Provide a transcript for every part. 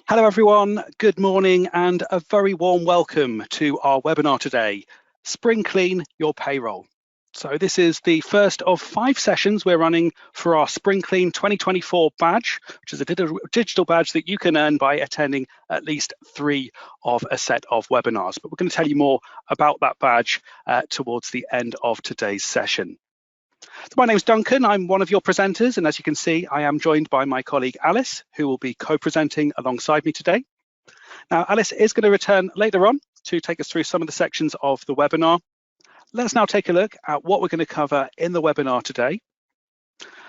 Hello everyone, good morning and a very warm welcome to our webinar today, Spring Clean Your Payroll. So this is the first of 5 sessions we're running for our Spring Clean 2024 badge, which is a digital badge that you can earn by attending at least 3 of a set of webinars. But we're going to tell you more about that badge towards the end of today's session. So my name is Duncan, I'm one of your presenters, and as you can see, I am joined by my colleague Alice, who will be co-presenting alongside me today. Now, Alice is going to return later on to take us through some of the sections of the webinar. Let's now take a look at what we're going to cover in the webinar today.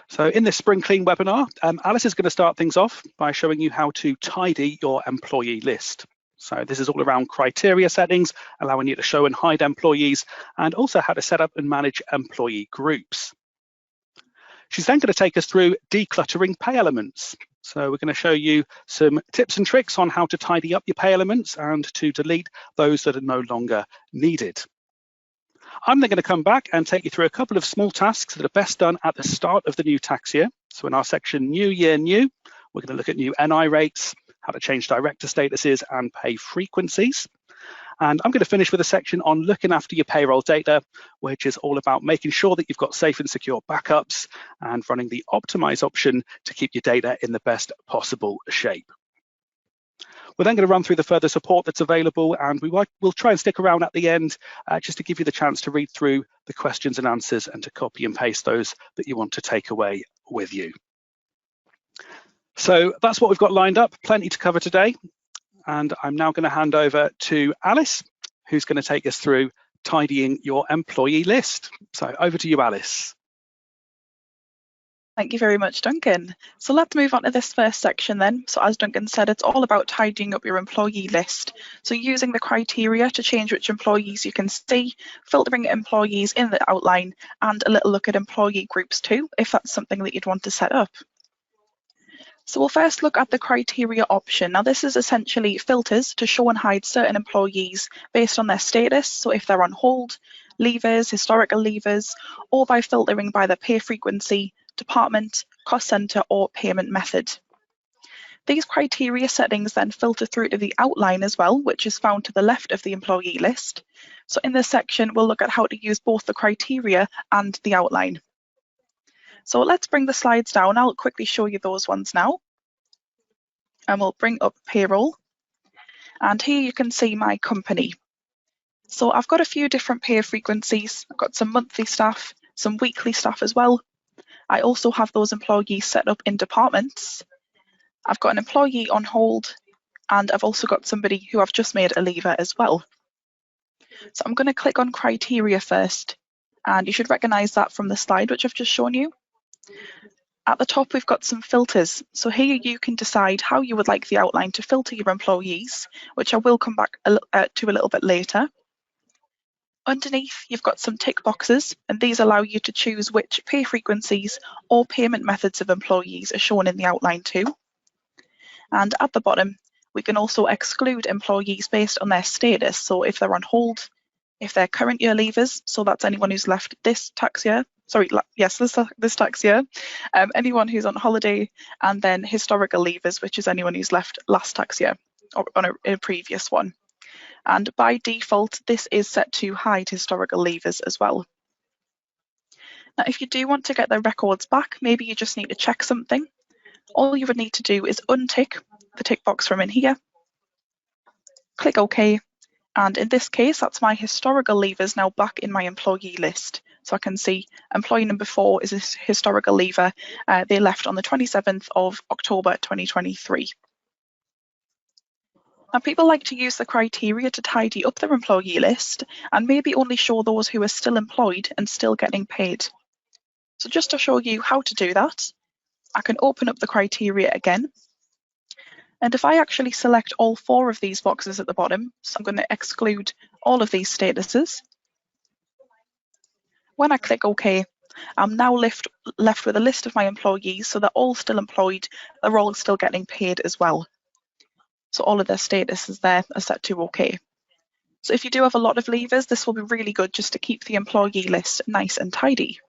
So in this Spring Clean webinar, Alice is going to start things off by showing you how to tidy your employee list. So this is all around criteria settings, allowing you to show and hide employees, and also how to set up and manage employee groups. She's then going to take us through decluttering pay elements. So we're going to show you some tips and tricks on how to tidy up your pay elements and to delete those that are no longer needed. I'm then going to come back and take you through a couple of small tasks that are best done at the start of the new tax year. So in our section New Year New, we're going to look at new NI rates, how to change director statuses and pay frequencies. And I'm going to finish with a section on looking after your payroll data, which is all about making sure that you've got safe and secure backups and running the optimize option to keep your data in the best possible shape. We're then going to run through the further support that's available, and we'll try and stick around at the end just to give you the chance to read through the questions and answers and to copy and paste those that you want to take away with you. So that's what we've got lined up, plenty to cover today. And I'm now going to hand over to Alice, who's going to take us through tidying your employee list. So over to you, Alice. Thank you very much, Duncan. So let's move on to this first section then. So as Duncan said, it's all about tidying up your employee list. So using the criteria to change which employees you can see, filtering employees in the outline, and a little look at employee groups too, if that's something that you'd want to set up. So we'll first look at the criteria option. Now this is essentially filters to show and hide certain employees based on their status. So if they're on hold, leavers, historical leavers, or by filtering by their pay frequency, department, cost centre, or payment method. These criteria settings then filter through to the outline as well, which is found to the left of the employee list. So in this section, we'll look at how to use both the criteria and the outline. So let's bring the slides down. I'll quickly show you those ones now. And we'll bring up payroll. And here you can see my company. So I've got a few different pay frequencies. I've got some monthly staff, some weekly staff as well. I also have those employees set up in departments. I've got an employee on hold, and I've also got somebody who I've just made a leaver as well. So I'm going to click on criteria first, and you should recognise that from the slide which I've just shown you. At the top, we've got some filters. So here you can decide how you would like the outline to filter your employees, which I will come back to a little bit later. Underneath, you've got some tick boxes, and these allow you to choose which pay frequencies or payment methods of employees are shown in the outline too. And at the bottom, we can also exclude employees based on their status. So if they're on hold, if they're current year leavers, so that's anyone who's left this tax year, this tax year, anyone who's on holiday, and then historical leavers, which is anyone who's left last tax year or on a previous one. And by default, this is set to hide historical leavers as well. Now, if you do want to get their records back, maybe you just need to check something. All you would need to do is untick the tick box from in here, click OK, and in this case, that's my historical leavers now back in my employee list. So I can see employee number 4 is a historical leaver. They left on the 27th of October 2023. Now, people like to use the criteria to tidy up their employee list and maybe only show those who are still employed and still getting paid. So just to show you how to do that, I can open up the criteria again. And if I actually select all 4 of these boxes at the bottom, so I'm going to exclude all of these statuses. When I click OK, I'm now left with a list of my employees, so they're all still employed, they're all still getting paid as well. So all of their statuses there are set to OK. So if you do have a lot of leavers, this will be really good just to keep the employee list nice and tidy.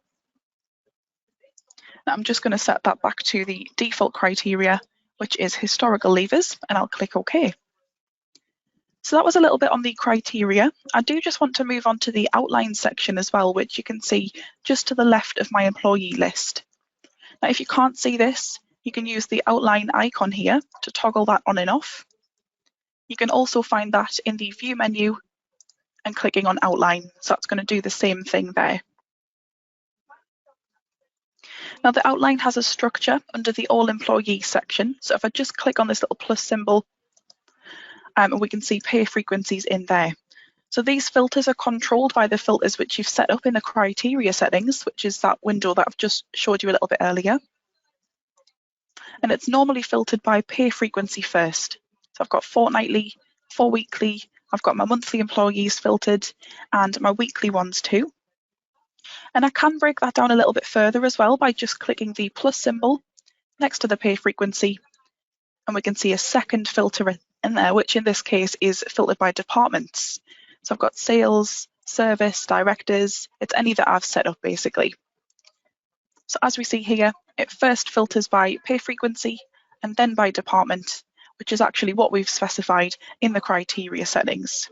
Now I'm just going to set that back to the default criteria which is historical leavers, and I'll click OK. So that was a little bit on the criteria. I do just want to move on to the outline section as well, which you can see just to the left of my employee list. Now, if you can't see this, you can use the outline icon here to toggle that on and off. You can also find that in the view menu and clicking on outline. So that's going to do the same thing there. Now the outline has a structure under the all employees section. So if I just click on this little plus symbol, we can see pay frequencies in there. So these filters are controlled by the filters which you've set up in the criteria settings, which is that window that I've just showed you a little bit earlier. And it's normally filtered by pay frequency first. So I've got fortnightly, 4 weekly, I've got my monthly employees filtered and my weekly ones too. And I can break that down a little bit further as well by just clicking the plus symbol next to the pay frequency. And we can see a second filter in there, which in this case is filtered by departments. So I've got sales, service, directors, it's any that I've set up basically. So as we see here, it first filters by pay frequency and then by department, which is actually what we've specified in the criteria settings.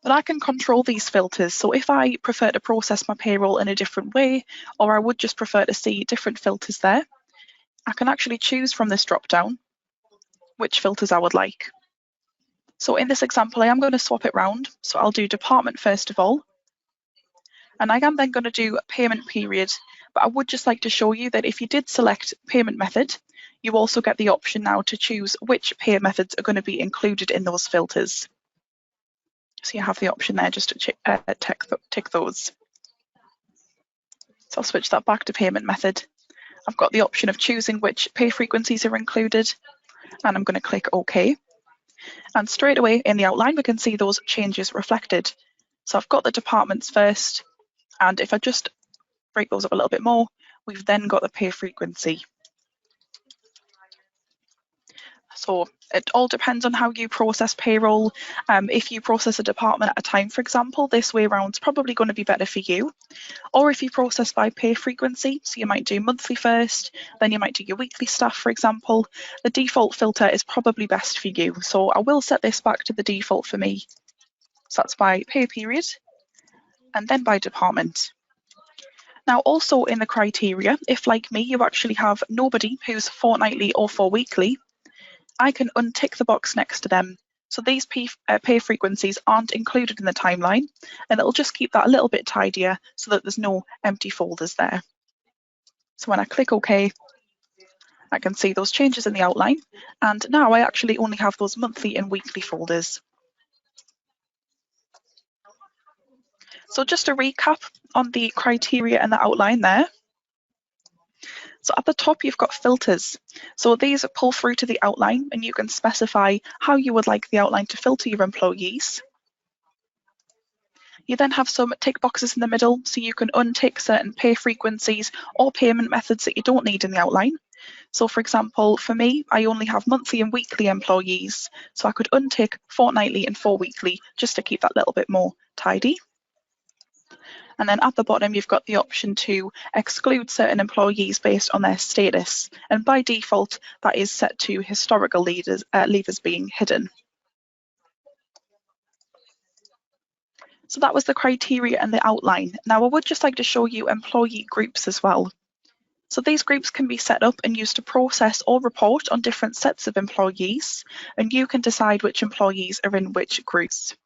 But I can control these filters. So if I prefer to process my payroll in a different way, or I would just prefer to see different filters there, I can actually choose from this drop-down which filters I would like. So in this example, I am going to swap it round. So I'll do department first of all. And I am then going to do payment period. But I would just like to show you that if you did select payment method, you also get the option now to choose which pay methods are going to be included in those filters. So you have the option there just to tick those. So I'll switch that back to payment method. I've got the option of choosing which pay frequencies are included, and I'm going to click OK. And straight away in the outline, we can see those changes reflected. So I've got the departments first, and if I just break those up a little bit more, we've then got the pay frequency. So it all depends on how you process payroll. If you process a department at a time, for example, this way around is probably going to be better for you. Or if you process by pay frequency, so you might do monthly first, then you might do your weekly stuff, for example, the default filter is probably best for you. So I will set this back to the default for me. So that's by pay period and then by department. Now also in the criteria, if like me, you actually have nobody who's fortnightly or 4 weekly, I can untick the box next to them. So these pay frequencies aren't included in the timeline, and it'll just keep that a little bit tidier so that there's no empty folders there. So when I click OK, I can see those changes in the outline, and now I actually only have those monthly and weekly folders. So just to recap on the criteria and the outline there. So at the top, you've got filters. So these pull through to the outline, and you can specify how you would like the outline to filter your employees. You then have some tick boxes in the middle, so you can untick certain pay frequencies or payment methods that you don't need in the outline. So for example, for me, I only have monthly and weekly employees, so I could untick fortnightly and 4 weekly just to keep that little bit more tidy. And then at the bottom, you've got the option to exclude certain employees based on their status. And by default, that is set to historical leavers being hidden. So that was the criteria and the outline. Now I would just like to show you employee groups as well. So these groups can be set up and used to process or report on different sets of employees, and you can decide which employees are in which groups.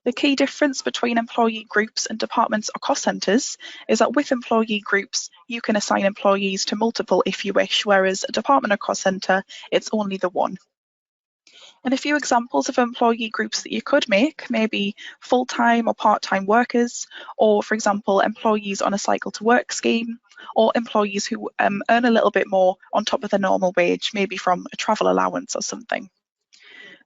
The key difference between employee groups and departments or cost centres is that with employee groups, you can assign employees to multiple if you wish, whereas a department or cost centre, it's only the one. And a few examples of employee groups that you could make, maybe full-time or part-time workers, or for example, employees on a cycle to work scheme, or employees who earn a little bit more on top of their normal wage, maybe from a travel allowance or something.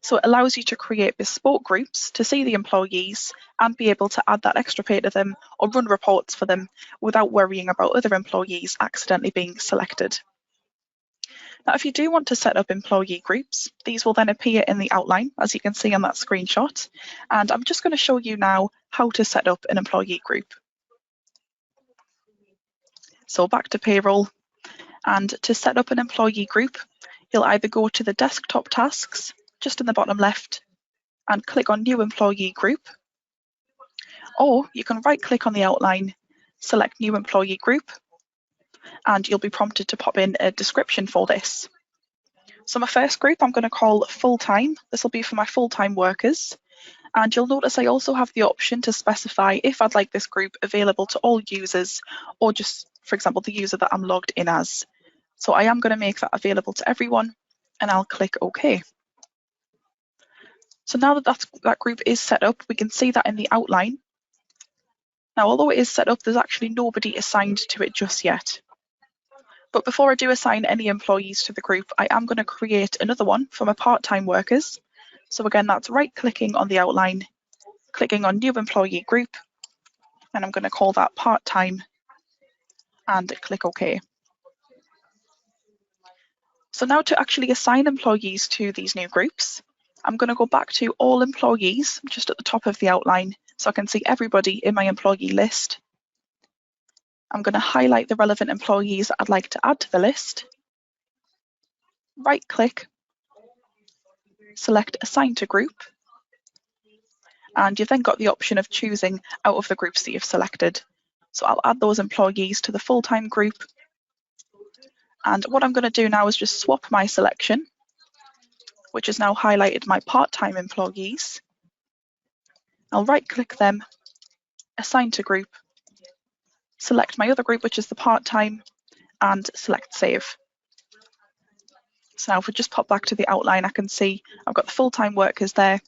So it allows you to create bespoke groups to see the employees and be able to add that extra pay to them or run reports for them without worrying about other employees accidentally being selected. Now, if you do want to set up employee groups, these will then appear in the outline, as you can see on that screenshot. And I'm just going to show you now how to set up an employee group. So back to payroll. And to set up an employee group, you'll either go to the desktop tasks, just in the bottom left, and click on New Employee Group, or you can right-click on the outline, select New Employee Group, and you'll be prompted to pop in a description for this. So my first group I'm going to call full-time. This will be for my full-time workers. And you'll notice I also have the option to specify if I'd like this group available to all users, or just, for example, the user that I'm logged in as. So I am going to make that available to everyone, and I'll click OK. So now that that group is set up, we can see that in the outline. Now, although it is set up, there's actually nobody assigned to it just yet. But before I do assign any employees to the group, I am going to create another one for my part-time workers. So again, that's right-clicking on the outline, clicking on New Employee Group, and I'm going to call that part-time, and click OK. So now to actually assign employees to these new groups, I'm going to go back to all employees just at the top of the outline so I can see everybody in my employee list. I'm going to highlight the relevant employees that I'd like to add to the list, right-click, select Assign to Group, and you've then got the option of choosing out of the groups that you've selected. So I'll add those employees to the full-time group. And what I'm going to do now is just swap my selection, which has now highlighted my part-time employees. I'll right-click them, Assign to Group, select my other group, which is the part-time, and select Save. So now if we just pop back to the outline, I can see I've got the full-time workers there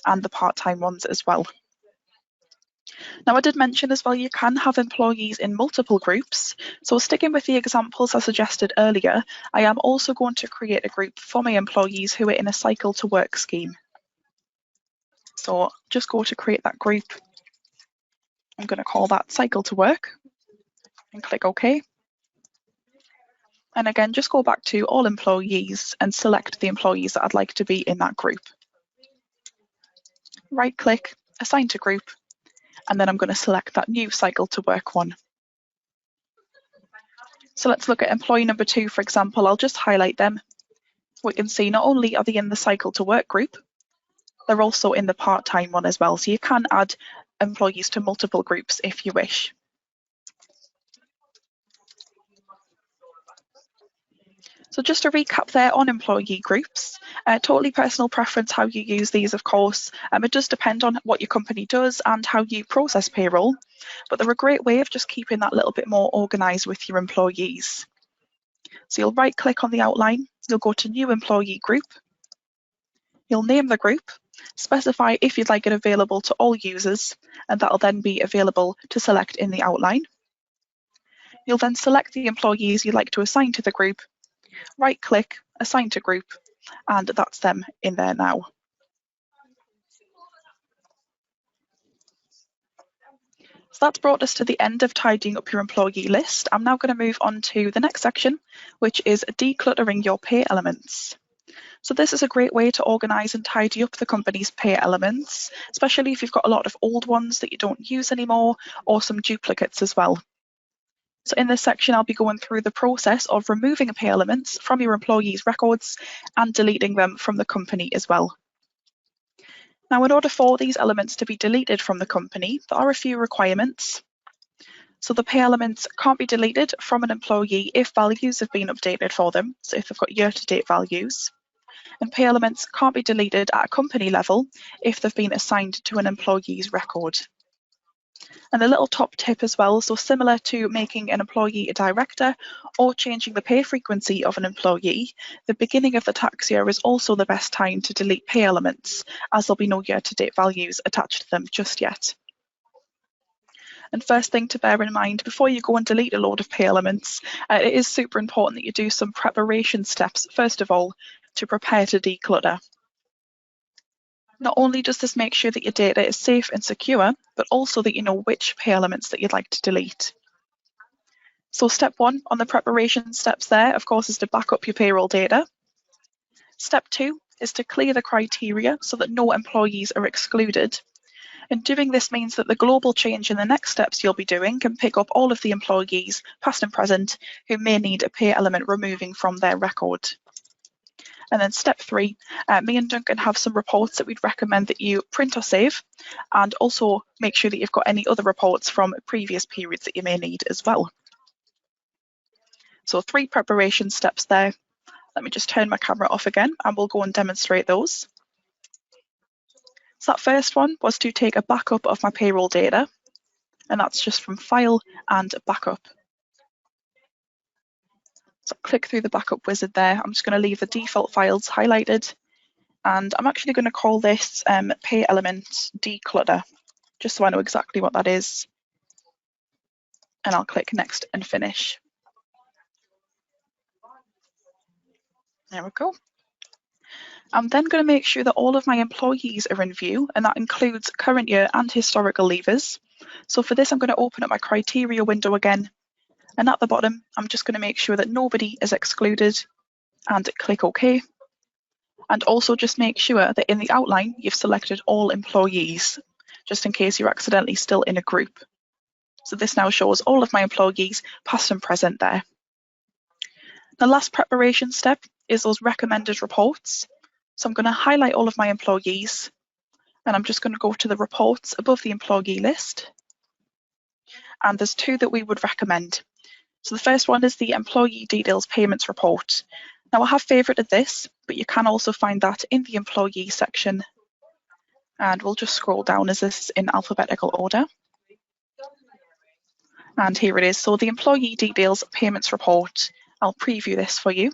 and the part-time ones as well. Now, I did mention as well, you can have employees in multiple groups. So sticking with the examples I suggested earlier, I am also going to create a group for my employees who are in a cycle to work scheme. So just go to create that group. I'm going to call that cycle to work and click OK. And again, just go back to all employees and select the employees that I'd like to be in that group. Right click, Assign to Group, and then I'm going to select that new cycle to work one. So let's look at employee number 2, for example. I'll just highlight them. We can see not only are they in the cycle to work group, they're also in the part-time one as well. So you can add employees to multiple groups if you wish. So just to recap there on employee groups, totally personal preference how you use these, of course. It does depend on what your company does and how you process payroll, but they're a great way of just keeping that little bit more organised with your employees. So you'll right click on the outline, you'll go to New Employee Group, you'll name the group, specify if you'd like it available to all users, and that'll then be available to select in the outline. You'll then select the employees you'd like to assign to the group, right click, Assign to Group, and that's them in there now. So that's brought us to the end of tidying up your employee list. I'm now going to move on to the next section, which is decluttering your pay elements. So this is a great way to organise and tidy up the company's pay elements, especially if you've got a lot of old ones that you don't use anymore, or some duplicates as well. So in this section, I'll be going through the process of removing pay elements from your employees' records and deleting them from the company as well. Now, in order for these elements to be deleted from the company, there are a few requirements. So the pay elements can't be deleted from an employee if values have been updated for them, so if they've got year-to-date values. And pay elements can't be deleted at a company level if they've been assigned to an employee's record. And a little top tip as well, so similar to making an employee a director or changing the pay frequency of an employee, the beginning of the tax year is also the best time to delete pay elements, as there'll be no year-to-date values attached to them just yet. And first thing to bear in mind, before you go and delete a load of pay elements, it is super important that you do some preparation steps, first of all, to prepare to declutter. Not only does this make sure that your data is safe and secure, but also that you know which pay elements that you'd like to delete. So step 1 on the preparation steps there, of course, is to back up your payroll data. Step 2 is to clear the criteria so that no employees are excluded. And doing this means that the global change in the next steps you'll be doing can pick up all of the employees, past and present, who may need a pay element removing from their record. And then step 3, me and Duncan have some reports that we'd recommend that you print or save, and also make sure that you've got any other reports from previous periods that you may need as well. So 3 preparation steps there. Let me just turn my camera off again and we'll go and demonstrate those. So that first one was to take a backup of my payroll data, and that's just from File and Backup. So click through the backup wizard there. I'm just going to leave the default files highlighted, and I'm actually going to call this Pay Element Declutter, just so I know exactly what that is. And I'll click Next and Finish. There we go. I'm then going to make sure that all of my employees are in view, and that includes current year and historical leavers. So for this, I'm going to open up my criteria window again. And at the bottom, I'm just going to make sure that nobody is excluded and click OK. And also just make sure that in the outline, you've selected all employees, just in case you're accidentally still in a group. So this now shows all of my employees, past and present there. The last preparation step is those recommended reports. So I'm going to highlight all of my employees, and I'm just going to go to the reports above the employee list. And there's 2 that we would recommend. So the first one is the Employee Details Payments Report. Now I have favorited this, but you can also find that in the employee section. And we'll just scroll down as this is in alphabetical order. And here it is. So the Employee Details Payments Report. I'll preview this for you.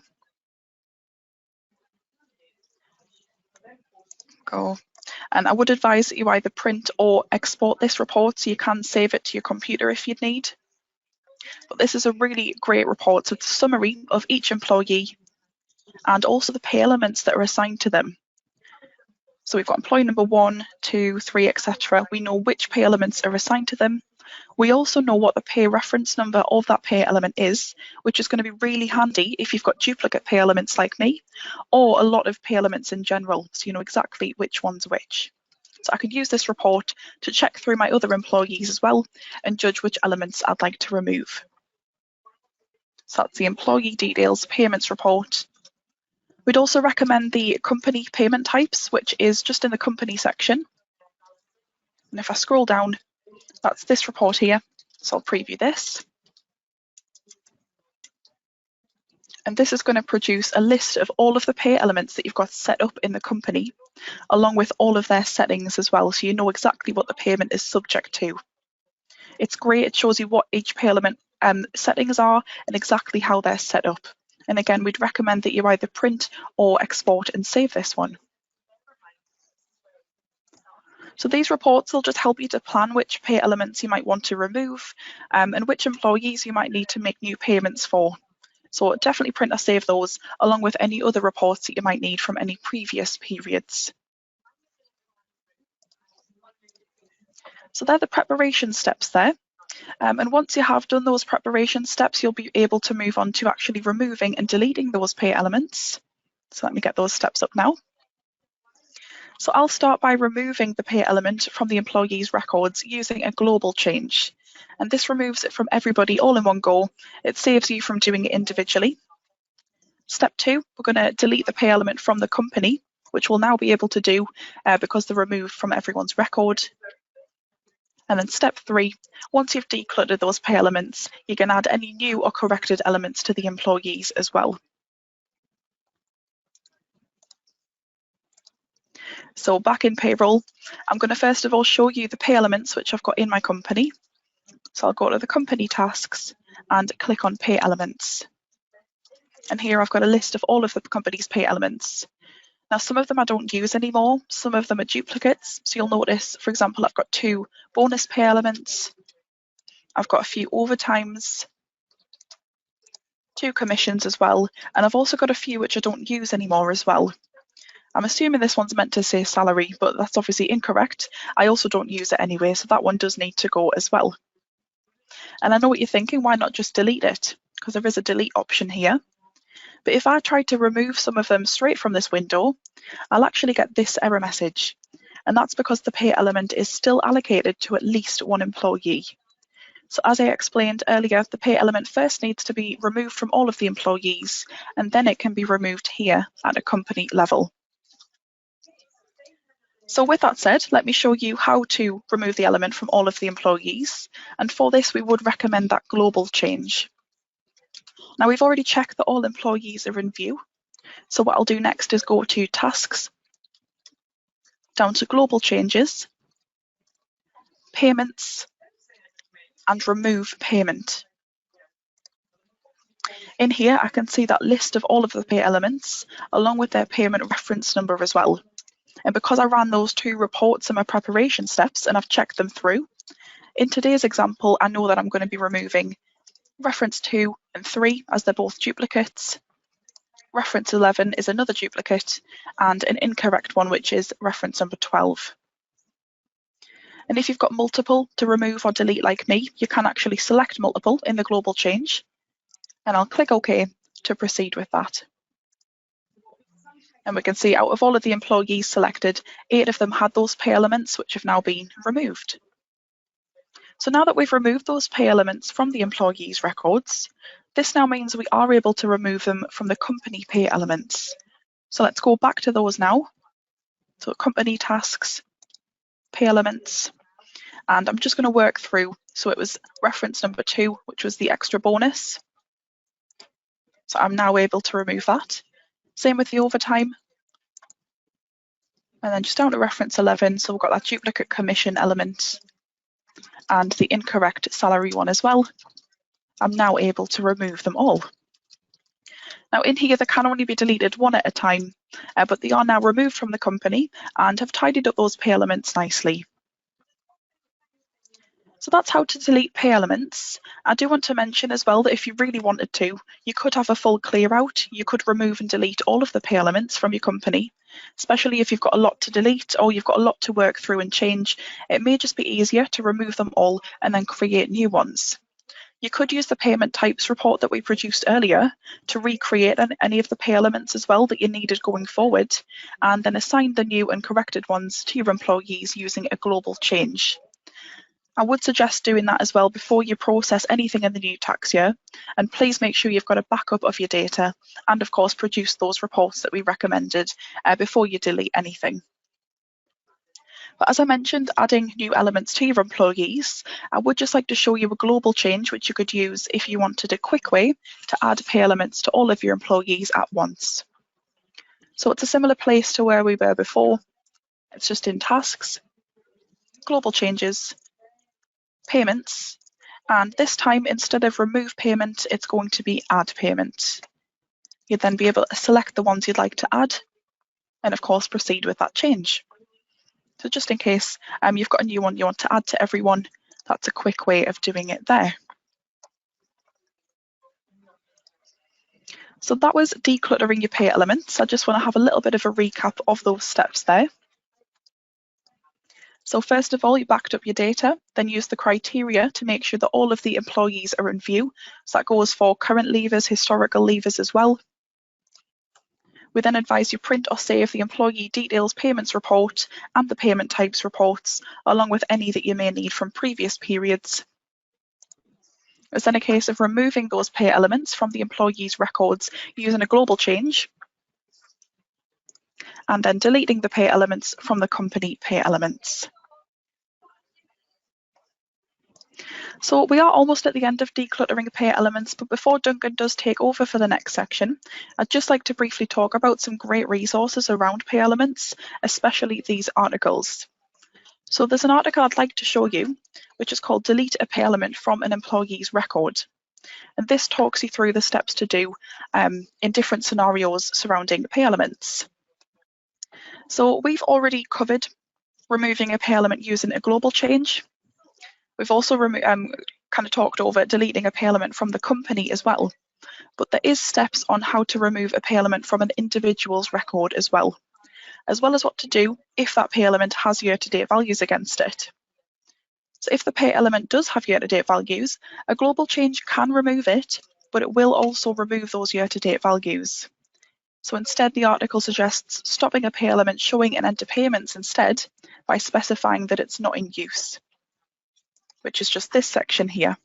Go. And I would advise that you either print or export this report, so you can save it to your computer if you'd need. But this is a really great report. So it's a summary of each employee and also the pay elements that are assigned to them. So we've got employee number 1, 2, 3, etc. We know which pay elements are assigned to them. We also know what the pay reference number of that pay element is, which is going to be really handy if you've got duplicate pay elements like me, or a lot of pay elements in general, so you know exactly which one's which. So I could use this report to check through my other employees as well and judge which elements I'd like to remove. So that's the Employee Details Payments Report. We'd also recommend the company payment types, which is just in the company section. And if I scroll down, that's this report here. So I'll preview this. And this is going to produce a list of all of the pay elements that you've got set up in the company, along with all of their settings as well, so you know exactly what the payment is subject to. It's great, it shows you what each pay element settings are and exactly how they're set up. And again, we'd recommend that you either print or export and save this one. So these reports will just help you to plan which pay elements you might want to remove and which employees you might need to make new payments for. So definitely print or save those, along with any other reports that you might need from any previous periods. So they're the preparation steps there. And once you have done those preparation steps, you'll be able to move on to actually removing and deleting those pay elements. So let me get those steps up now. So I'll start by removing the pay element from the employee's records using a global change. And this removes it from everybody all in one go. It saves you from doing it individually. Step 2, we're going to delete the pay element from the company, which we'll now be able to do because they're removed from everyone's record. And then step 3, once you've decluttered those pay elements, you can add any new or corrected elements to the employees as well. So back in Payroll, I'm going to first of all show you the pay elements which I've got in my company. So I'll go to the company tasks and click on pay elements. And here I've got a list of all of the company's pay elements. Now, some of them I don't use anymore, some of them are duplicates. So you'll notice, for example, I've got 2 bonus pay elements. I've got a few overtimes, 2 commissions as well. And I've also got a few which I don't use anymore as well. I'm assuming this one's meant to say salary, but that's obviously incorrect. I also don't use it anyway, so that one does need to go as well. And I know what you're thinking, why not just delete it? Because there is a delete option here. But if I try to remove some of them straight from this window, I'll actually get this error message. And that's because the pay element is still allocated to at least one employee. So as I explained earlier, the pay element first needs to be removed from all of the employees, and then it can be removed here at a company level. So with that said, let me show you how to remove the element from all of the employees. And for this, we would recommend that global change. Now we've already checked that all employees are in view. So what I'll do next is go to Tasks, down to Global Changes, Payments, and Remove Payment. In here, I can see that list of all of the pay elements, along with their payment reference number as well. And because I ran those two reports in my preparation steps and I've checked them through, in today's example, I know that I'm going to be removing reference 2 and 3 as they're both duplicates. Reference 11 is another duplicate, and an incorrect one, which is reference number 12. And if you've got multiple to remove or delete like me, you can actually select multiple in the global change, and I'll click OK to proceed with that. And we can see out of all of the employees selected, 8 of them had those pay elements which have now been removed. So now that we've removed those pay elements from the employees' records, this now means we are able to remove them from the company pay elements. So let's go back to those now. So company tasks, pay elements, and I'm just going to work through. So it was reference number 2, which was the extra bonus. So I'm now able to remove that. Same with the overtime. And then just down to reference 11, so we've got that duplicate commission element and the incorrect salary one as well. I'm now able to remove them all. Now in here, they can only be deleted one at a time, but they are now removed from the company and have tidied up those pay elements nicely. So that's how to delete pay elements. I do want to mention as well that if you really wanted to, you could have a full clear out. You could remove and delete all of the pay elements from your company, especially if you've got a lot to delete or you've got a lot to work through and change. It may just be easier to remove them all and then create new ones. You could use the payment types report that we produced earlier to recreate any of the pay elements as well that you needed going forward, and then assign the new and corrected ones to your employees using a global change. I would suggest doing that as well before you process anything in the new tax year, and please make sure you've got a backup of your data and of course produce those reports that we recommended before you delete anything. But as I mentioned, adding new elements to your employees, I would just like to show you a global change which you could use if you wanted a quick way to add pay elements to all of your employees at once. So it's a similar place to where we were before. It's just in tasks, global changes, payments, and this time instead of remove payment, it's going to be add payment. You'd then be able to select the ones you'd like to add and of course proceed with that change. So just in case you've got a new one you want to add to everyone, that's a quick way of doing it there. So that was decluttering your pay elements. I just want to have a little bit of a recap of those steps there. So first of all, you backed up your data, then use the criteria to make sure that all of the employees are in view. So that goes for current leavers, historical leavers as well. We then advise you print or save the employee details payments report and the payment types reports, along with any that you may need from previous periods. It's then a case of removing those pay elements from the employee's records using a global change, and then deleting the pay elements from the company pay elements. So we are almost at the end of decluttering pay elements, but before Duncan does take over for the next section, I'd just like to briefly talk about some great resources around pay elements, especially these articles. So there's an article I'd like to show you, which is called Delete a Pay Element from an Employee's Record. And this talks you through the steps to do in different scenarios surrounding pay elements. So we've already covered removing a pay element using a global change. We've also kind of talked over deleting a pay element from the company as well. But there is steps on how to remove a pay element from an individual's record as well as what to do if that pay element has year-to-date values against it. So if the pay element does have year-to-date values, a global change can remove it, but it will also remove those year-to-date values. So instead, the article suggests stopping a pay element showing in enter payments instead by specifying that it's not in use. which is just this section here.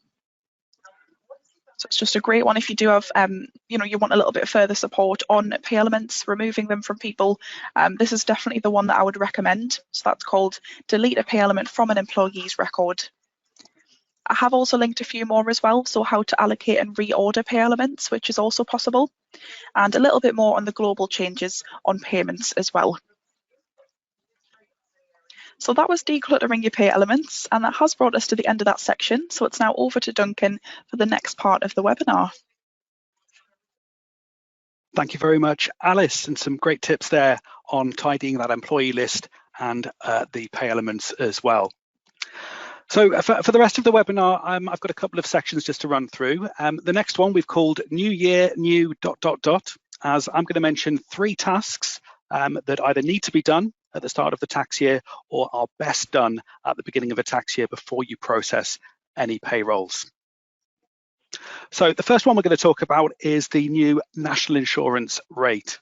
So it's just a great one if you do have, you want a little bit further support on pay elements, removing them from people. This is definitely the one that I would recommend. So that's called Delete a Pay Element from an Employee's Record. I have also linked a few more as well, so how to allocate and reorder pay elements, which is also possible, and a little bit more on the global changes on payments as well. So that was decluttering your pay elements, and that has brought us to the end of that section. So it's now over to Duncan for the next part of the webinar. Thank you very much, Alice, and some great tips there on tidying that employee list and the pay elements as well. So for the rest of the webinar, I've got a couple of sections just to run through. The next one we've called New Year, New ... as I'm going to mention 3 tasks that either need to be done at the start of the tax year or are best done at the beginning of a tax year before you process any payrolls. So the first one we're going to talk about is the new national insurance rate.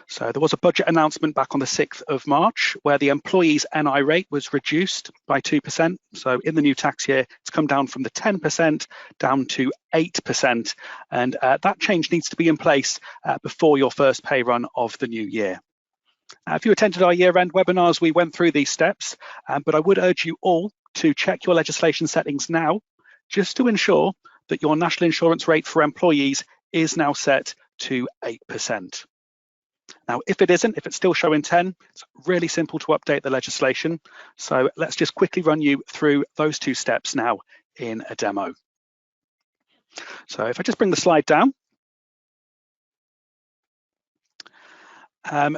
So there was a budget announcement back on the 6th of March where the employees' NI rate was reduced by 2%. So in the new tax year, it's come down from the 10% down to 8%. And that change needs to be in place before your first pay run of the new year. If you attended our year-end webinars, we went through these steps, but I would urge you all to check your legislation settings now, just to ensure that your national insurance rate for employees is now set to 8%. Now, if it isn't, if it's still showing 10, it's really simple to update the legislation. So let's just quickly run you through those 2 steps now in a demo. So if I just bring the slide down,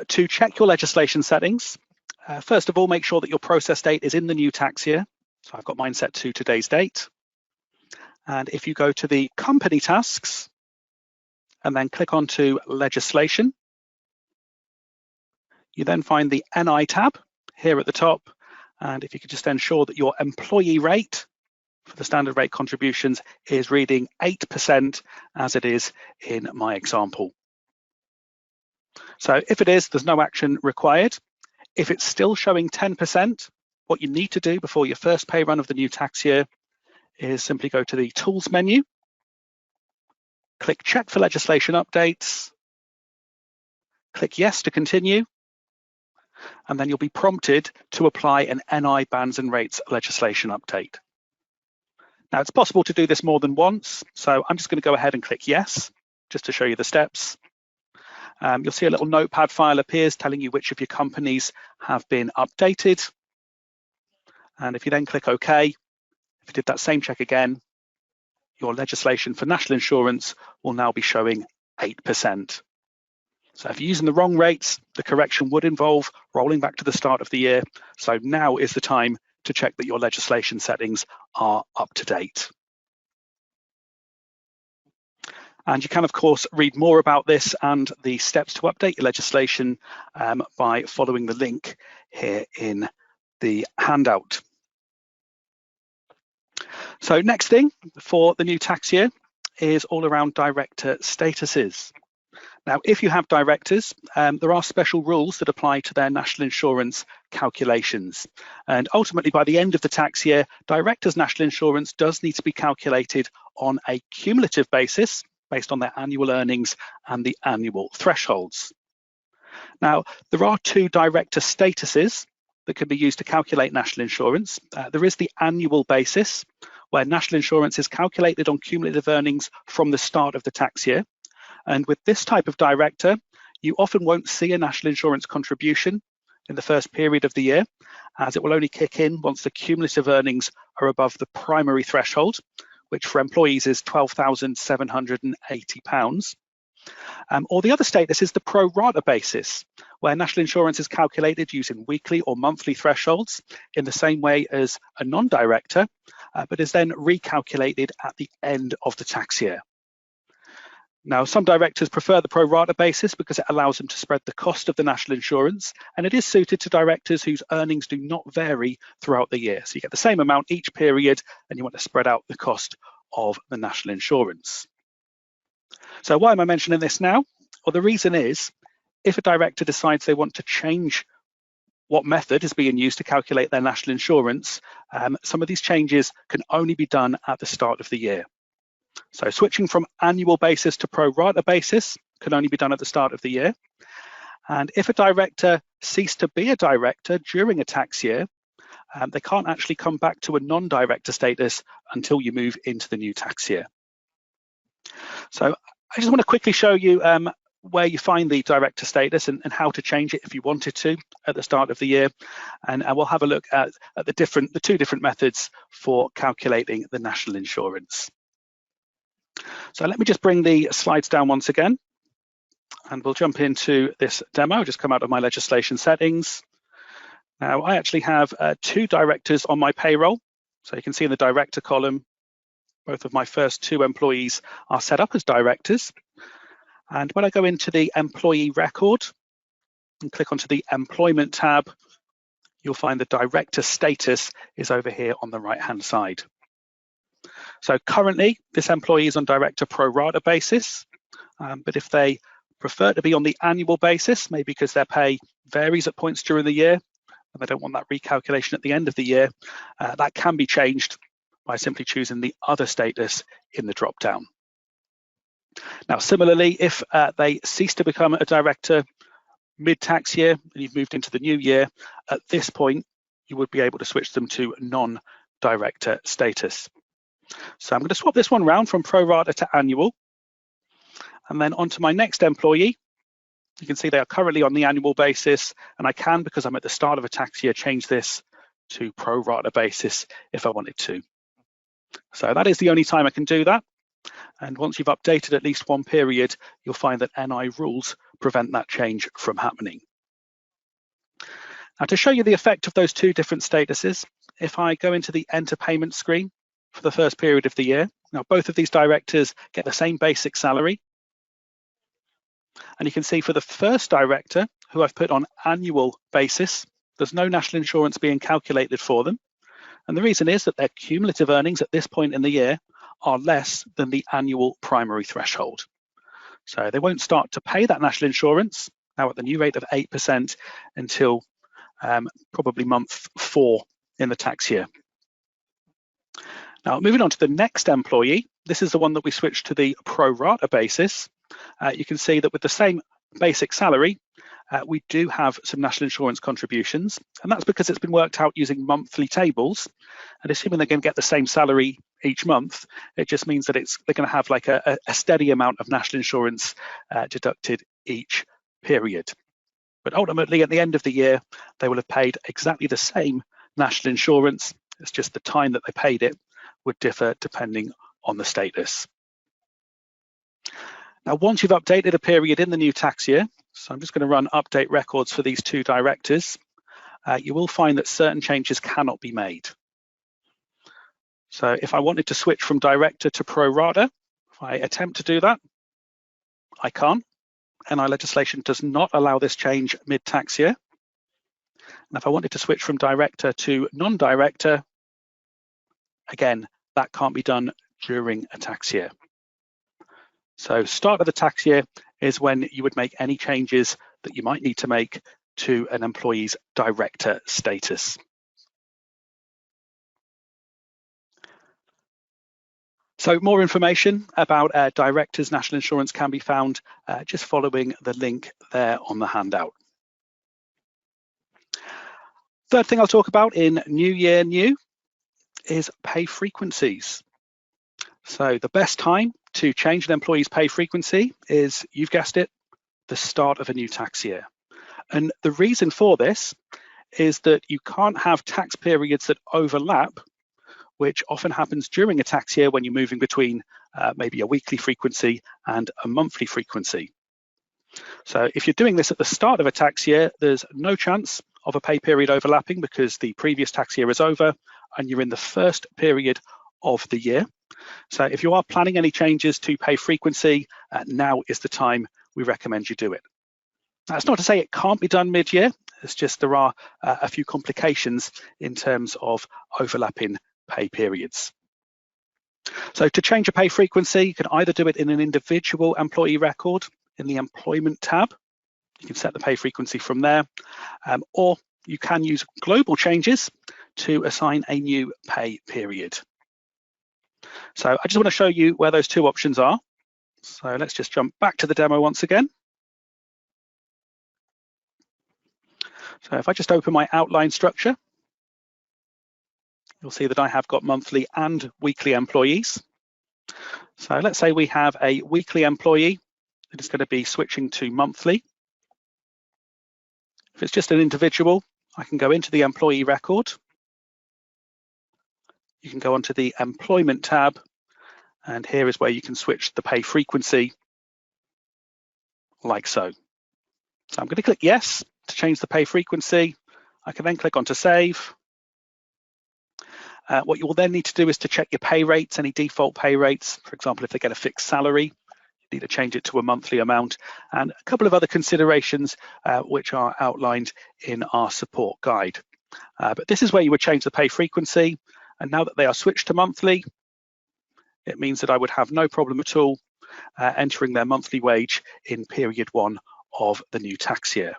to check your legislation settings, first of all, make sure that your process date is in the new tax year. So I've got mine set to today's date. And if you go to the company tasks and then click onto legislation, you then find the NI tab here at the top. And if you could just ensure that your employee rate for the standard rate contributions is reading 8% as it is in my example. So if it is, there's no action required. If it's still showing 10%, what you need to do before your first pay run of the new tax year is simply go to the Tools menu, click Check for Legislation Updates, click Yes to continue, and then you'll be prompted to apply an NI Bands and Rates legislation update. Now, it's possible to do this more than once, so I'm just going to go ahead and click Yes, just to show you the steps. You'll see a little notepad file appears telling you which of your companies have been updated. And if you then click OK, if you did that same check again, your legislation for national insurance will now be showing 8%. So if you're using the wrong rates, the correction would involve rolling back to the start of the year. So now is the time to check that your legislation settings are up to date. And you can, of course, read more about this and the steps to update your legislation by following the link here in the handout. So next thing for the new tax year is all around director statuses. Now, if you have directors, there are special rules that apply to their national insurance calculations. And ultimately, by the end of the tax year, directors' national insurance does need to be calculated on a cumulative basis based on their annual earnings and the annual thresholds. Now, there are 2 director statuses that can be used to calculate national insurance. There is the annual basis, where national insurance is calculated on cumulative earnings from the start of the tax year. And with this type of director, you often won't see a national insurance contribution in the first period of the year, as it will only kick in once the cumulative earnings are above the primary threshold, which for employees is £12,780. Or the other status is the pro rata basis, where national insurance is calculated using weekly or monthly thresholds in the same way as a non-director, but is then recalculated at the end of the tax year. Now, some directors prefer the pro rata basis because it allows them to spread the cost of the national insurance, and it is suited to directors whose earnings do not vary throughout the year. So you get the same amount each period, and you want to spread out the cost of the national insurance. So why am I mentioning this now? Well, the reason is, if a director decides they want to change what method is being used to calculate their national insurance, some of these changes can only be done at the start of the year. So switching from annual basis to pro rata basis can only be done at the start of the year. And if a director ceased to be a director during a tax year, they can't actually come back to a non-director status until you move into the new tax year. So I just want to quickly show you where you find the director status and how to change it if you wanted to at the start of the year. And we'll have a look at the two different methods for calculating the national insurance. So let me just bring the slides down once again, and we'll jump into this demo. I'll just come out of my legislation settings. Now, I actually have two directors on my payroll. So you can see in the director column, both of my first two employees are set up as directors. And when I go into the employee record and click onto the employment tab, you'll find the director status is over here on the right-hand side. So currently, this employee is on director pro rata basis, but if they prefer to be on the annual basis, maybe because their pay varies at points during the year, and they don't want that recalculation at the end of the year, that can be changed by simply choosing the other status in the drop-down. Now, similarly, if they cease to become a director mid-tax year and you've moved into the new year, at this point, you would be able to switch them to non-director status. So I'm going to swap this one around from pro rata to annual. And then onto my next employee, you can see they are currently on the annual basis, and I can, because I'm at the start of a tax year, change this to pro rata basis if I wanted to. So that is the only time I can do that. And once you've updated at least one period, you'll find that NI rules prevent that change from happening. Now, to show you the effect of those two different statuses, if I go into the enter payment screen for the first period of the year, now both of these directors get the same basic salary. And you can see for the first director, who I've put on annual basis, there's no national insurance being calculated for them. And the reason is that their cumulative earnings at this point in the year are less than the annual primary threshold. So they won't start to pay that national insurance now at the new rate of 8% until probably month 4 in the tax year. Now, moving on to the next employee, this is the one that we switched to the pro rata basis. You can see that with the same basic salary, we do have some national insurance contributions, and that's because it's been worked out using monthly tables. And assuming they're going to get the same salary each month, it just means that they're going to have like a steady amount of national insurance deducted each period. But ultimately, at the end of the year, they will have paid exactly the same national insurance. It's just the time that they paid it would differ depending on the status. Now, once you've updated a period in the new tax year, so I'm just going to run update records for these two directors, you will find that certain changes cannot be made. So if I wanted to switch from director to pro rata, if I attempt to do that, I can't. NI legislation does not allow this change mid-tax year. And if I wanted to switch from director to non-director, again, that can't be done during a tax year. So start of the tax year is when you would make any changes that you might need to make to an employee's director status. So more information about directors' national insurance can be found just following the link there on the handout. Third thing I'll talk about in New Year New is pay frequencies. So the best time to change an employee's pay frequency is, you've guessed it, the start of a new tax year. And the reason for this is that you can't have tax periods that overlap, which often happens during a tax year when you're moving between maybe a weekly frequency and a monthly frequency. So if you're doing this at the start of a tax year, there's no chance of a pay period overlapping because the previous tax year is over and you're in the first period of the year. So if you are planning any changes to pay frequency, now is the time we recommend you do it. That's not to say it can't be done mid-year. It's just there are a few complications in terms of overlapping pay periods. So to change a pay frequency, you can either do it in an individual employee record in the employment tab. You can set the pay frequency from there, or you can use global changes to assign a new pay period. So I just want to show you where those two options are. So let's just jump back to the demo once again. So if I just open my outline structure, you'll see that I have got monthly and weekly employees. So let's say we have a weekly employee that is going to be switching to monthly. If it's just an individual, I can go into the employee record. You can go onto the employment tab, and here is where you can switch the pay frequency like so. So I'm going to click yes to change the pay frequency. I can then click on to save. What you will then need to do is to check your pay rates, any default pay rates. For example, if they get a fixed salary, you need to change it to a monthly amount, and a couple of other considerations which are outlined in our support guide. But this is where you would change the pay frequency. And now that they are switched to monthly, it means that I would have no problem at all entering their monthly wage in period 1 of the new tax year.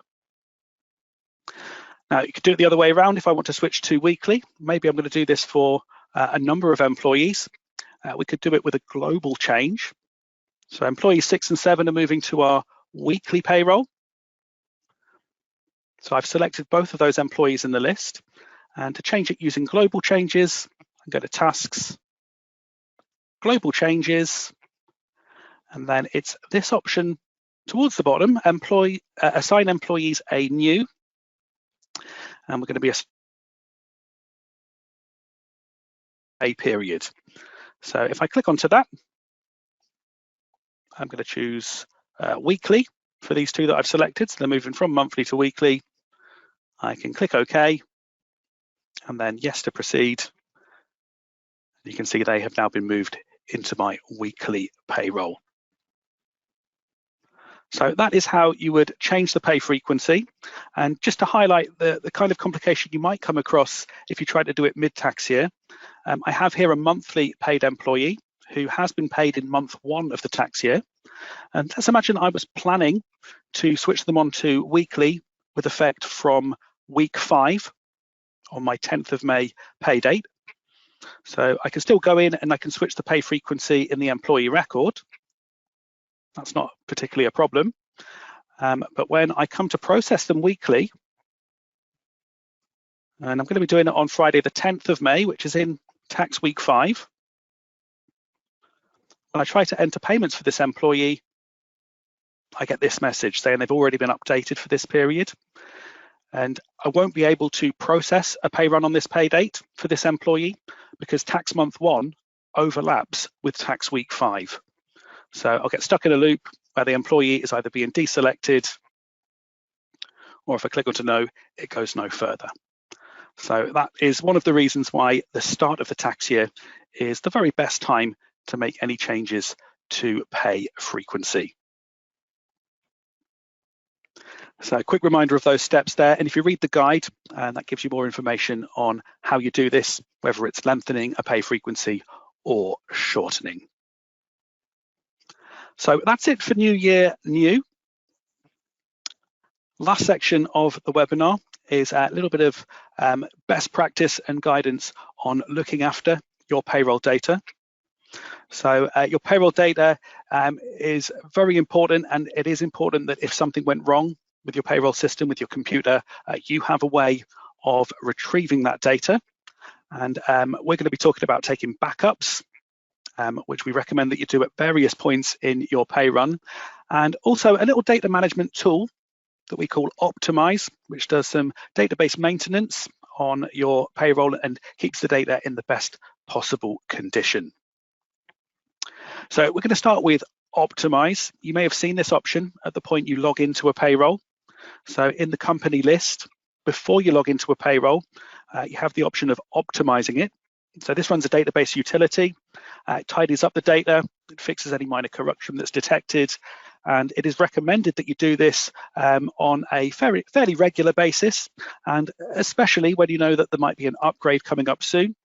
Now, you could do it the other way around if I want to switch to weekly. Maybe I'm going to do this for a number of employees. We could do it with a global change. So employees 6 and 7 are moving to our weekly payroll. So I've selected both of those employees in the list. And to change it using global changes, I go to tasks, global changes, and then it's this option towards the bottom, assign employees a new, and we're going to be a period. So if I click onto that, I'm going to choose weekly for these two that I've selected. So they're moving from monthly to weekly. I can click OK, and then yes to proceed. You can see they have now been moved into my weekly payroll. So that is how you would change the pay frequency. And just to highlight the kind of complication you might come across if you try to do it mid-tax year, I have here a monthly paid employee who has been paid in month 1 of the tax year. And let's imagine I was planning to switch them on to weekly with effect from week 5 on my 10th of May pay date. So I can still go in and I can switch the pay frequency in the employee record. That's not particularly a problem. But when I come to process them weekly, and I'm going to be doing it on Friday the 10th of May, which is in tax week 5, when I try to enter payments for this employee, I get this message saying they've already been updated for this period. And I won't be able to process a pay run on this pay date for this employee because tax month 1 overlaps with tax week 5. So I'll get stuck in a loop where the employee is either being deselected, or if I click onto no, it goes no further. So that is one of the reasons why the start of the tax year is the very best time to make any changes to pay frequency. So a quick reminder of those steps there. And if you read the guide, that gives you more information on how you do this, whether it's lengthening a pay frequency or shortening. So that's it for New Year New. Last section of the webinar is a little bit of best practice and guidance on looking after your payroll data. So your payroll data is very important, and it is important that if something went wrong with your payroll system, with your computer, you have a way of retrieving that data. And we're going to be talking about taking backups, which we recommend that you do at various points in your pay run, and also a little data management tool that we call Optimize, which does some database maintenance on your payroll and keeps the data in the best possible condition. So we're going to start with Optimize. You may have seen this option at the point you log into a payroll. So in the company list, before you log into a payroll, you have the option of optimizing it. So this runs a database utility. It tidies up the data, it fixes any minor corruption that's detected, and it is recommended that you do this on a fairly regular basis, and especially when you know that there might be an upgrade coming up soon.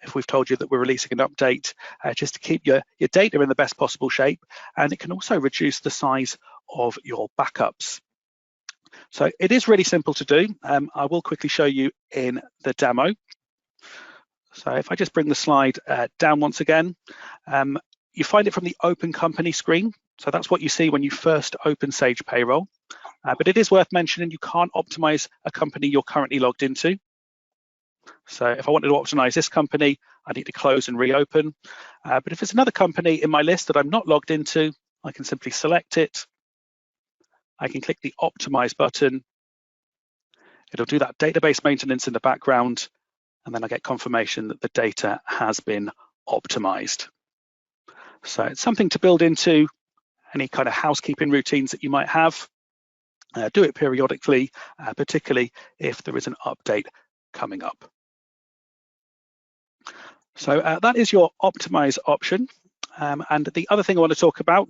If we've told you that we're releasing an update, just to keep your data in the best possible shape, and it can also reduce the size of your backups. So it is really simple to do. I will quickly show you in the demo. So if I just bring the slide down once again, you find it from the Open Company screen. So that's what you see when you first open Sage Payroll. But it is worth mentioning you can't optimize a company you're currently logged into. So if I wanted to optimize this company, I need to close and reopen. But if it's another company in my list that I'm not logged into, I can simply select it. I can click the Optimize button. It'll do that database maintenance in the background, and then I get confirmation that the data has been optimized. So it's something to build into any kind of housekeeping routines that you might have. Do it periodically, particularly if there is an update coming up. So that is your optimize option. And the other thing I want to talk about,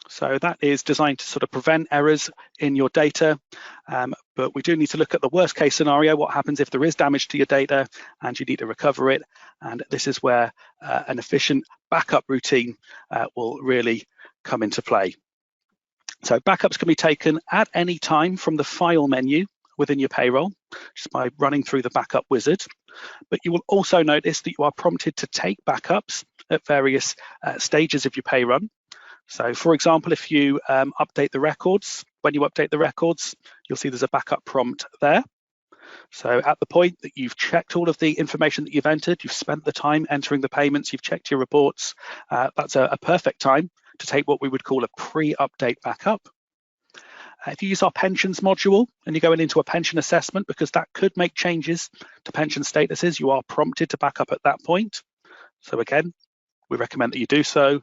so that is designed to sort of prevent errors in your data, but we do need to look at the worst case scenario, what happens if there is damage to your data and you need to recover it. And this is where an efficient backup routine will really come into play. So backups can be taken at any time from the File menu within your payroll, just by running through the backup wizard. But you will also notice that you are prompted to take backups at various stages of your pay run. So for example, if you update the records, when you update the records, you'll see there's a backup prompt there. So at the point that you've checked all of the information that you've entered, you've spent the time entering the payments, you've checked your reports, that's a perfect time to take what we would call a pre-update backup. If you use our pensions module and you're going into a pension assessment, because that could make changes to pension statuses, you are prompted to back up at that point. So again, we recommend that you do so.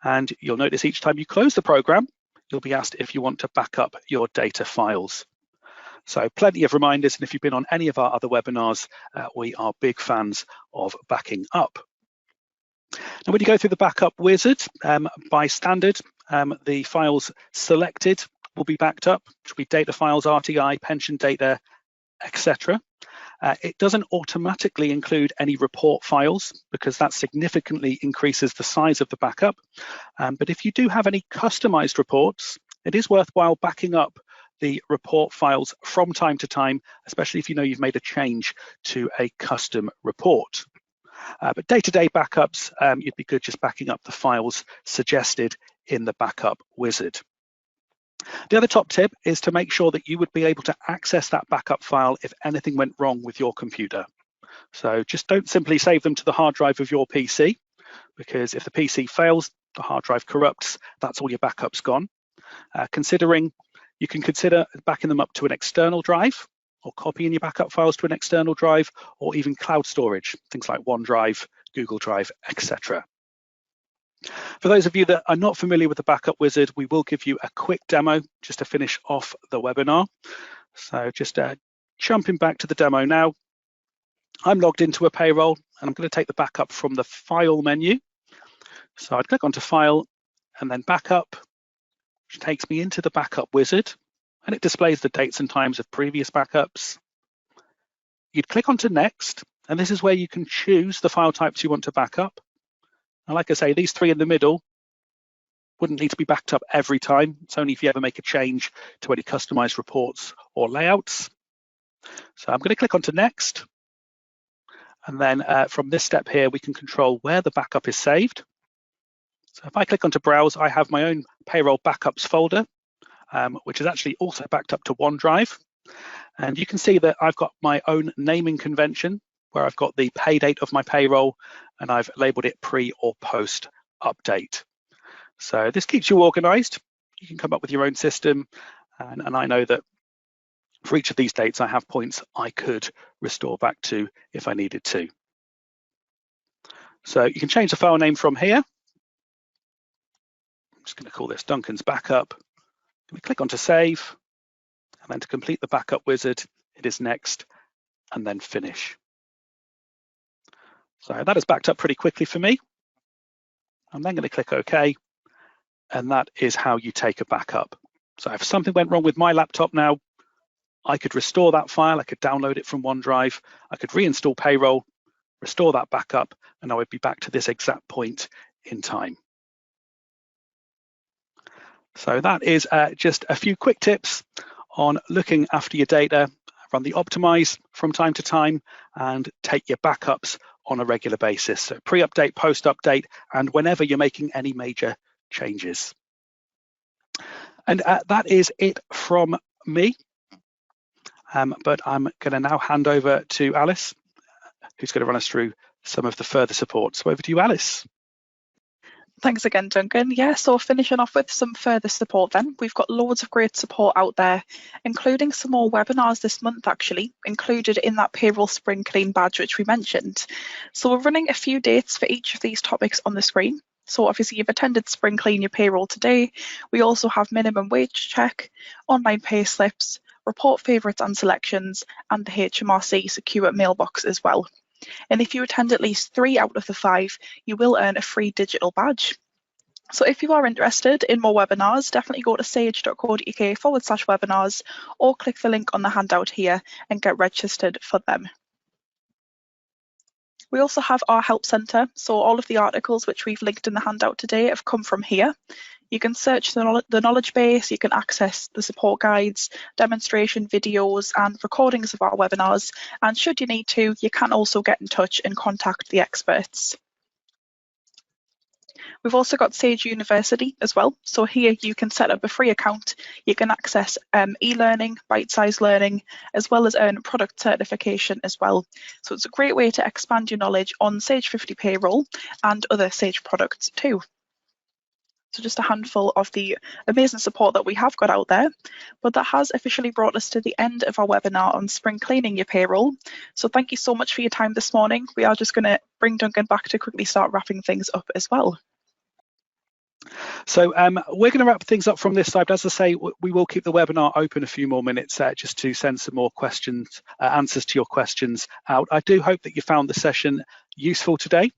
And you'll notice each time you close the program, you'll be asked if you want to back up your data files. So plenty of reminders. And if you've been on any of our other webinars, we are big fans of backing up. Now, when you go through the backup wizard, by standard, the files selected will be backed up, which will be data files, RTI, pension data, etc. It doesn't automatically include any report files because that significantly increases the size of the backup. But if you do have any customized reports, it is worthwhile backing up the report files from time to time, especially if you know you've made a change to a custom report. But day-to-day backups, you'd be good just backing up the files suggested in the backup wizard. The other top tip is to make sure that you would be able to access that backup file if anything went wrong with your computer. So just don't simply save them to the hard drive of your PC, because if the PC fails, the hard drive corrupts, that's all your backups gone. You can consider backing them up to an external drive, or copying your backup files to an external drive, or even cloud storage, things like OneDrive, Google Drive, etc. For those of you that are not familiar with the backup wizard, we will give you a quick demo just to finish off the webinar. So just jumping back to the demo now. I'm logged into a payroll and I'm going to take the backup from the File menu. So I'd click onto File and then Backup, which takes me into the backup wizard, and it displays the dates and times of previous backups. You'd click onto Next, and this is where you can choose the file types you want to back up. And like I say, these three in the middle wouldn't need to be backed up every time. It's only if you ever make a change to any customized reports or layouts. So I'm going to click onto Next. And then from this step here, we can control where the backup is saved. So if I click onto Browse, I have my own payroll backups folder, which is actually also backed up to OneDrive. And you can see that I've got my own naming convention where I've got the pay date of my payroll and I've labeled it pre or post update. So this keeps you organized. You can come up with your own system. And I know that for each of these dates, I have points I could restore back to if I needed to. So you can change the file name from here. I'm just going to call this Duncan's Backup. We click onto Save, and then to complete the backup wizard, it is Next, and then Finish. So that is backed up pretty quickly for me. I'm then going to click OK, and that is how you take a backup. So if something went wrong with my laptop now, I could restore that file, I could download it from OneDrive, I could reinstall Payroll, restore that backup, and I would be back to this exact point in time. So that is just a few quick tips on looking after your data, run the optimize from time to time, and take your backups on a regular basis. So pre-update, post-update, and whenever you're making any major changes. And that is it from me. But I'm going to now hand over to Alice, who's going to run us through some of the further support. So over to you, Alice. Thanks again, Duncan. Yeah, so finishing off with some further support then. We've got loads of great support out there, including some more webinars this month actually, included in that Payroll Spring Clean badge which we mentioned. So we're running a few dates for each of these topics on the screen. So obviously you've attended Spring Clean Your Payroll today. We also have minimum wage check, online pay slips, report favourites and selections, and the HMRC secure mailbox as well. And if you attend at least 3 out of the 5, you will earn a free digital badge. So if you are interested in more webinars, definitely go to sage.co.uk/webinars or click the link on the handout here and get registered for them. We also have our help centre, so all of the articles which we've linked in the handout today have come from here. You can search the knowledge base, you can access the support guides, demonstration videos and recordings of our webinars, and should you need to, you can also get in touch and contact the experts. We've also got Sage University as well. So here you can set up a free account. You can access e-learning, bite-sized learning, as well as earn product certification as well. So it's a great way to expand your knowledge on Sage 50 Payroll and other Sage products too. So just a handful of the amazing support that we have got out there, but that has officially brought us to the end of our webinar on spring cleaning your payroll. So thank you so much for your time this morning. We are just going to bring Duncan back to quickly start wrapping things up as well. So we're going to wrap things up from this side. As I say, we will keep the webinar open a few more minutes just to send some more questions, answers to your questions out. I do hope that you found the session useful today,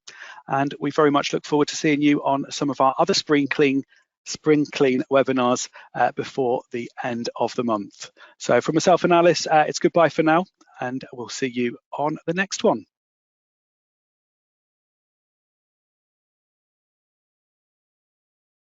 and we very much look forward to seeing you on some of our other spring clean webinars before the end of the month. So from myself and Alice, it's goodbye for now, and we'll see you on the next one.